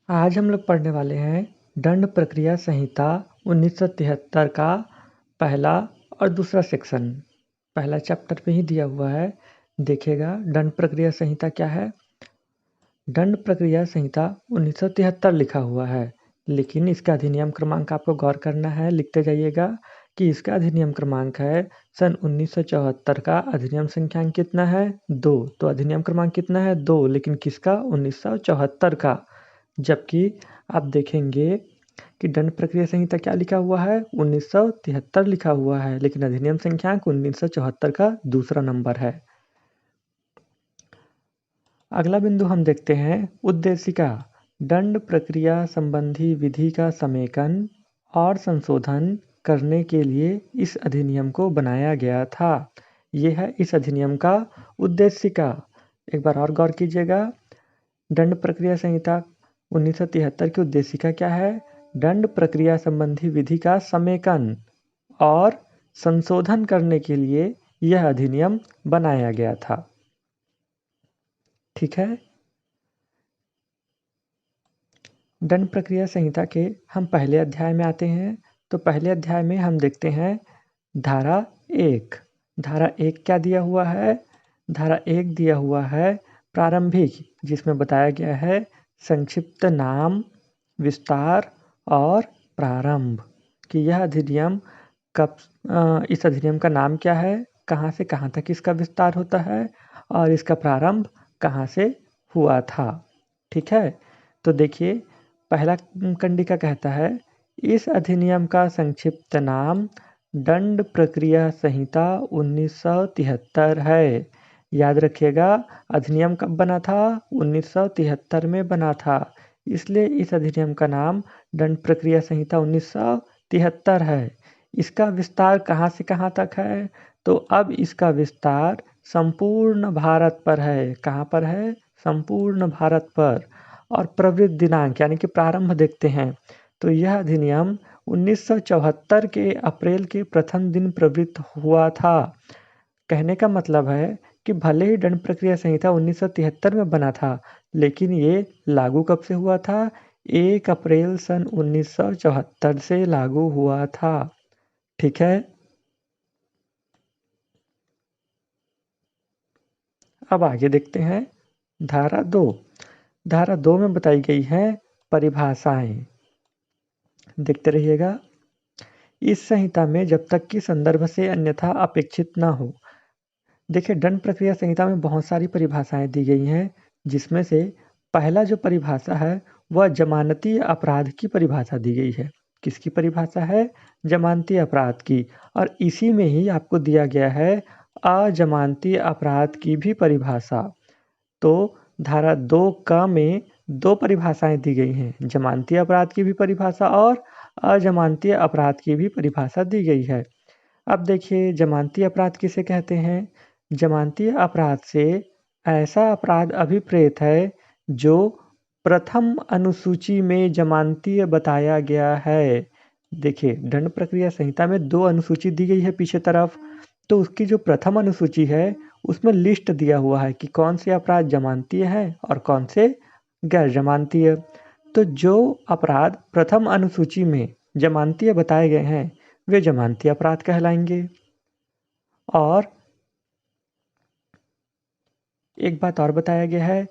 आज हम लोग पढ़ने वाले हैं दंड प्रक्रिया संहिता 1973 का पहला और दूसरा सेक्शन। पहला चैप्टर में ही दिया हुआ है, देखिएगा दंड प्रक्रिया संहिता क्या है। दंड प्रक्रिया संहिता 1973 लिखा हुआ है, लेकिन इसका अधिनियम क्रमांक आपको गौर करना है, लिखते जाइएगा कि इसका अधिनियम क्रमांक है सन 1974 का अधिनियम संख्यांक कितना है 2। तो अधिनियम क्रमांक कितना है 2, लेकिन किसका 1974 का। जबकि आप देखेंगे कि दंड प्रक्रिया संहिता क्या लिखा हुआ है 1973 लिखा हुआ है, लेकिन अधिनियम संख्यांक 1974 का दूसरा नंबर है। अगला बिंदु हम देखते हैं उद्देशिका। दंड प्रक्रिया संबंधी विधि का समेकन और संशोधन करने के लिए इस अधिनियम को बनाया गया था। यह है इस अधिनियम का उद्देशिका। एक बार और गौर कीजिएगा, दंड प्रक्रिया संहिता 1973 की उद्देशिका क्या है? दंड प्रक्रिया संबंधी विधि का समेकन और संशोधन करने के लिए यह अधिनियम बनाया गया था। ठीक है। दंड प्रक्रिया संहिता के हम पहले अध्याय में आते हैं। तो पहले अध्याय में हम देखते हैं धारा 1। धारा 1 क्या दिया हुआ है? धारा 1 दिया हुआ है प्रारंभिक, जिसमें बताया गया है संक्षिप्त नाम, विस्तार और प्रारंभ कि यह अधिनियम कब, इस अधिनियम का नाम क्या है, कहाँ से कहाँ तक इसका विस्तार होता है और इसका प्रारंभ कहाँ से हुआ था। ठीक है। तो देखिए, पहला कंडिका कहता है इस अधिनियम का संक्षिप्त नाम दंड प्रक्रिया संहिता 1973 है। याद रखिएगा, अधिनियम कब बना था? 1973 में बना था, इसलिए इस अधिनियम का नाम दंड प्रक्रिया संहिता 1973 है। इसका विस्तार कहाँ से कहाँ तक है? तो अब इसका विस्तार संपूर्ण भारत पर है। कहाँ पर है? संपूर्ण भारत पर। और प्रवृत्त दिनांक यानी कि प्रारंभ देखते हैं, तो यह अधिनियम 1974 के अप्रैल के प्रथम दिन प्रवृत्त हुआ था। कहने का मतलब है कि भले ही दंड प्रक्रिया संहिता 1973 में बना था, लेकिन ये लागू कब से हुआ था? 1 अप्रैल सन 1974 से लागू हुआ था। ठीक है। अब आगे देखते हैं धारा 2। धारा 2 में बताई गई है परिभाषाएं। देखते रहिएगा। इस संहिता में जब तक कि संदर्भ से अन्यथा अपेक्षित न हो। देखिए, दंड प्रक्रिया संहिता में बहुत सारी परिभाषाएं दी गई हैं, जिसमें से पहला जो परिभाषा है वह जमानती अपराध की परिभाषा दी गई है। किसकी परिभाषा है? जमानती अपराध की। और इसी में ही आपको दिया गया है अजमानती अपराध की भी परिभाषा। तो धारा 2 क में 2 परिभाषाएं दी गई हैं, जमानती अपराध की भी परिभाषा और अजमानती अपराध की भी परिभाषा दी गई है। अब देखिए, जमानती अपराध किसे कहते हैं? जमानती अपराध से ऐसा अपराध अभिप्रेत है जो प्रथम अनुसूची में जमानती बताया गया है। देखिए, दंड प्रक्रिया संहिता में 2 अनुसूची दी गई है पीछे तरफ, तो उसकी जो प्रथम अनुसूची है उसमें लिस्ट दिया हुआ है कि कौन से अपराध जमानतीय है और कौन से गैर जमानतीय। तो जो अपराध प्रथम अनुसूची में जमानतीय बताए गए हैं वे जमानती अपराध कहलाएंगे। और एक बात और बताया गया है,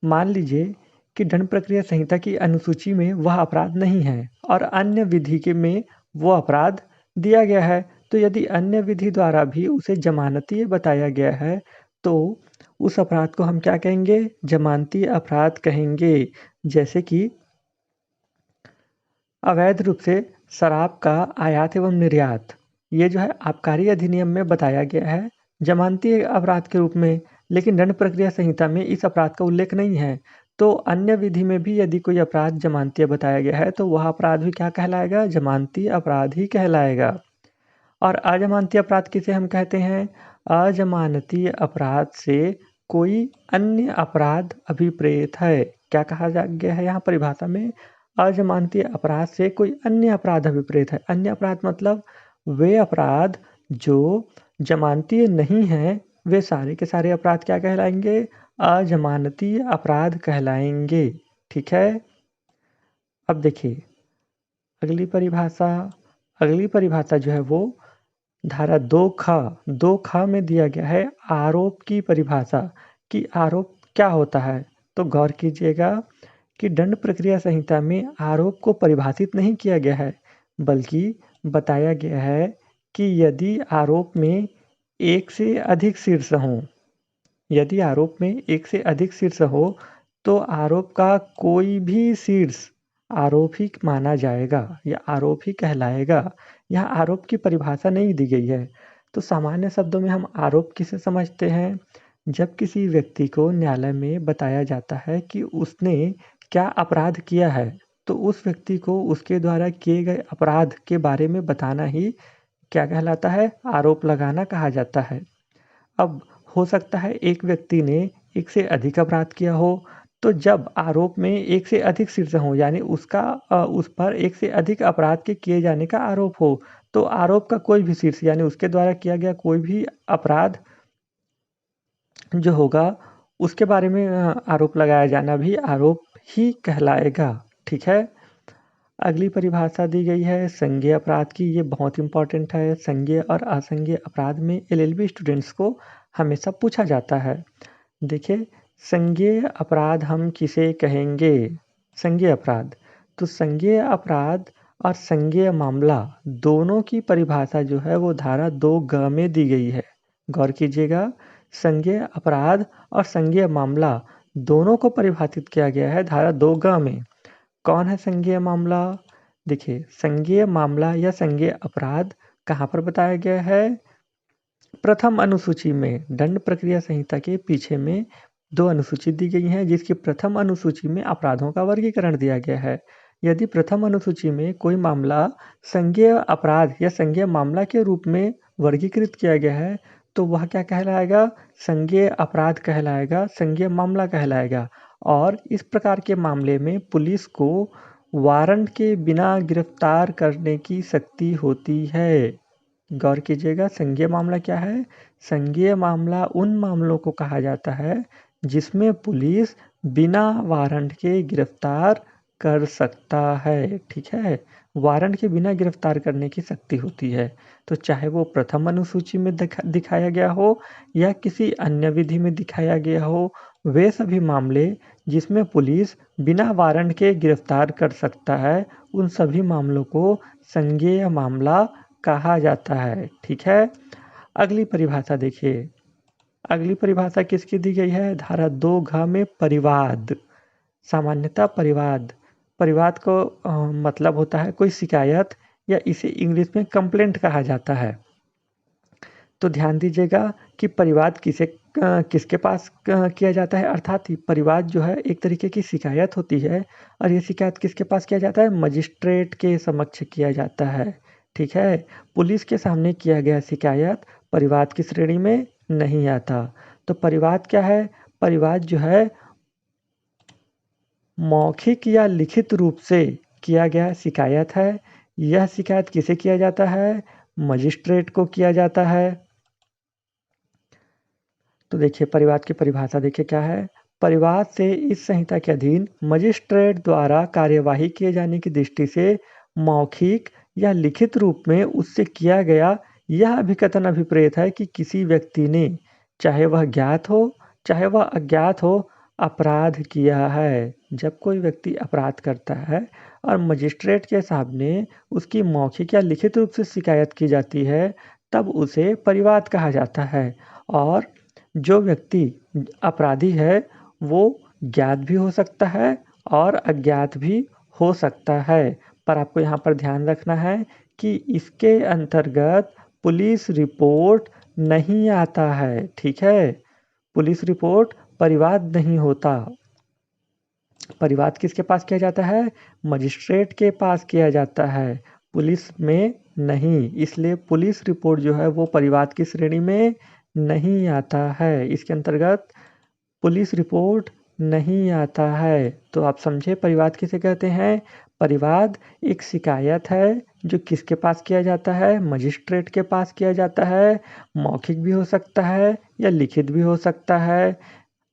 मान लीजिए कि दंड प्रक्रिया संहिता की अनुसूची में वह अपराध नहीं है और अन्य विधि के में वो अपराध दिया गया है, तो यदि अन्य विधि द्वारा भी उसे जमानती बताया गया है तो उस अपराध को हम क्या कहेंगे? जमानती अपराध कहेंगे। जैसे कि अवैध रूप से शराब का आयात एवं निर्यात, ये जो है आबकारी अधिनियम में बताया गया है जमानती अपराध के रूप में, लेकिन दंड प्रक्रिया संहिता में इस अपराध का उल्लेख नहीं है। तो अन्य विधि में भी यदि कोई अपराध जमानती बताया गया है तो वह अपराध भी क्या कहलाएगा? जमानती अपराध ही कहलाएगा। और अजमानती अपराध किसे हम कहते हैं? अजमानती अपराध से कोई अन्य अपराध अभिप्रेत है। क्या कहा गया है यहाँ परिभाषा में? अजमानती अपराध से कोई अन्य अपराध अभिप्रेत है। अन्य अपराध मतलब वे अपराध जो जमानती नहीं है, वे सारे के सारे अपराध क्या कहलाएंगे? अजमानती अपराध कहलाएंगे। ठीक है। अब देखिए अगली परिभाषा जो है वो धारा 2 ख में दिया गया है आरोप की परिभाषा कि आरोप क्या होता है। तो गौर कीजिएगा कि दंड प्रक्रिया संहिता में आरोप को परिभाषित नहीं किया गया है, बल्कि बताया गया है कि यदि आरोप में एक से अधिक शीर्ष हों, यदि आरोप में एक से अधिक शीर्ष हो तो आरोप का कोई भी शीर्ष आरोप ही माना जाएगा या आरोप ही कहलाएगा। यहाँ आरोप की परिभाषा नहीं दी गई है। तो सामान्य शब्दों में हम आरोप किसे समझते हैं? जब किसी व्यक्ति को न्यायालय में बताया जाता है कि उसने क्या अपराध किया है, तो उस व्यक्ति को उसके द्वारा किए गए अपराध के बारे में बताना ही क्या कहलाता है? आरोप लगाना कहा जाता है। अब हो सकता है एक व्यक्ति ने एक से अधिक अपराध किया हो, तो जब आरोप में एक से अधिक शीर्ष हो यानी उस पर एक से अधिक अपराध के किए जाने का आरोप हो, तो आरोप का कोई भी शीर्ष यानी उसके द्वारा किया गया कोई भी अपराध जो होगा उसके बारे में आरोप लगाया जाना भी आरोप ही कहलाएगा। ठीक है। अगली परिभाषा दी गई है संज्ञेय अपराध की। ये बहुत इंपॉर्टेंट है। संज्ञेय और असंज्ञेय अपराध में एलएलबी स्टूडेंट्स को हमेशा पूछा जाता है। देखिए संज्ञेय अपराध हम किसे कहेंगे? संज्ञेय अपराध, तो संज्ञेय अपराध और संज्ञेय मामला दोनों की परिभाषा जो है वो धारा 2 ग में दी गई है। गौर कीजिएगा, संज्ञेय अपराध और संज्ञेय मामला दोनों को परिभाषित किया गया है धारा 2 ग में। कौन है संज्ञेय मामला? देखिए संज्ञेय मामला या संज्ञेय अपराध कहाँ पर बताया गया है? प्रथम अनुसूची में। दंड प्रक्रिया संहिता के पीछे में 2 अनुसूची दी गई हैं, जिसकी प्रथम अनुसूची में अपराधों का वर्गीकरण दिया गया है। यदि प्रथम अनुसूची में कोई मामला संज्ञेय अपराध या संज्ञेय मामला के रूप में वर्गीकृत किया गया है, तो वह क्या कहलाएगा? संज्ञेय अपराध कहलाएगा, संज्ञेय मामला कहलाएगा। और इस प्रकार के मामले में पुलिस को वारंट के बिना गिरफ्तार करने की शक्ति होती है। गौर कीजिएगा, संज्ञेय मामला क्या है? संज्ञेय मामला उन मामलों को कहा जाता है जिसमें पुलिस बिना वारंट के गिरफ्तार कर सकता है। ठीक है, वारंट के बिना गिरफ्तार करने की शक्ति होती है। तो चाहे वो प्रथम अनुसूची में दिखाया गया हो या किसी अन्य विधि में दिखाया गया हो, वे सभी मामले जिसमें पुलिस बिना वारंट के गिरफ्तार कर सकता है, उन सभी मामलों को संज्ञेय मामला कहा जाता है। ठीक है। अगली परिभाषा देखिए, अगली परिभाषा किसकी दी गई है? धारा 2 घ में परिवाद। सामान्यतः परिवाद को मतलब होता है कोई शिकायत या इसे इंग्लिश में कंप्लेंट कहा जाता है। तो ध्यान दीजिएगा कि परिवाद किसके पास किया जाता है, अर्थात परिवाद जो है एक तरीके की शिकायत होती है और ये शिकायत किसके पास किया जाता है? मजिस्ट्रेट के समक्ष किया जाता है। ठीक है, पुलिस के सामने किया गया शिकायत परिवाद की श्रेणी में नहीं आता। तो परिवाद क्या है? परिवाद जो है मौखिक या लिखित रूप से किया गया शिकायत है। यह शिकायत किसे किया जाता है? मजिस्ट्रेट को किया जाता है। तो देखिए परिवाद की परिभाषा देखिए क्या है? परिवाद से इस संहिता के अधीन मजिस्ट्रेट द्वारा कार्यवाही किए जाने की दृष्टि से मौखिक या लिखित रूप में उससे किया गया यह अभिकथन अभिप्रेत है कि किसी व्यक्ति ने, चाहे वह ज्ञात हो चाहे वह अज्ञात हो, अपराध किया है। जब कोई व्यक्ति अपराध करता है और मजिस्ट्रेट के सामने उसकी मौखिक या लिखित रूप से शिकायत की जाती है, तब उसे परिवाद कहा जाता है। और जो व्यक्ति अपराधी है वो ज्ञात भी हो सकता है और अज्ञात भी हो सकता है। पर आपको यहाँ पर ध्यान रखना है कि इसके अंतर्गत पुलिस रिपोर्ट नहीं आता है। ठीक है, पुलिस रिपोर्ट परिवाद नहीं होता। परिवाद किसके पास किया जाता है? मजिस्ट्रेट के पास किया जाता है, पुलिस में नहीं। इसलिए पुलिस रिपोर्ट जो है वो परिवाद की श्रेणी में नहीं आता है। इसके अंतर्गत पुलिस रिपोर्ट नहीं आता है। तो आप समझे परिवाद किसे कहते हैं? परिवाद एक शिकायत है जो किसके पास किया जाता है? मजिस्ट्रेट के पास किया जाता है। मौखिक भी हो सकता है या लिखित भी हो सकता है।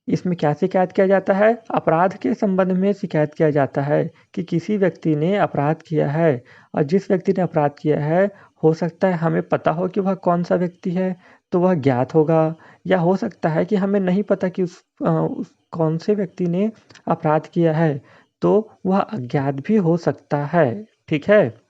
इसमें क्या शिकायत किया जाता है? अपराध के संबंध में शिकायत किया जाता है कि किसी व्यक्ति ने अपराध किया है और जिस व्यक्ति ने अपराध किया है, हो सकता है हमें पता हो कि वह कौन-सा व्यक्ति है, तो वह ज्ञात होगा या हो सकता है कि हमें नहीं पता कि उस कौन से व्यक्ति ने अपराध किया है, तो वह अज्ञात भी हो सकता है। ठीक है?